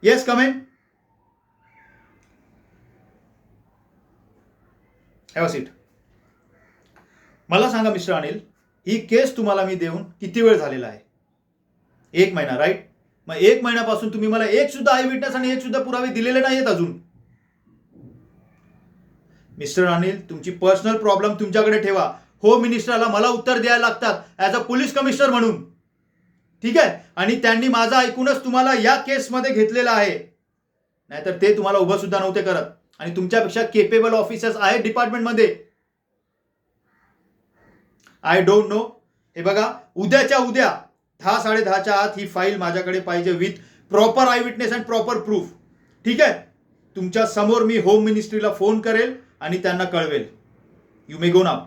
Yes, come in. Have a seat. मला सांगा mister Anil, ही केस तुम्हाला मी देऊन किती वेळ झालेला आहे? 1 महिना, राईट? मग 1 महिन्यापासून तुम्ही मला एक सुद्धा आय विटनेस आणि एक सुद्धा पुरावे दिलेले नाहीत अजून. मिस्टर अनिल, तुमची पर्सनल प्रॉब्लेम तुमच्याकडे ठेवा. होम मिनिस्टरला मला उत्तर द्यायला लागतात ॲज अ पोलीस कमिशनर म्हणून. ठीक आहे? आणि त्यांनी माझं ऐकूनच तुम्हाला या केसमध्ये घेतलेलं आहे. नाहीतर ते तुम्हाला उभं सुद्धा नव्हते करत. आणि तुमच्यापेक्षा केपेबल ऑफिसर्स आहेत डिपार्टमेंटमध्ये. I don't know. हे बघा, उद्याच्या उद्या 10-10:30च्या आत ही फाईल माझ्याकडे पाहिजे with proper I witness and proper proof. ठीक आहे? तुमच्या समोर मी होम मिनिस्ट्रीला फोन करेल आणि त्यांना कळवेल. You may go now.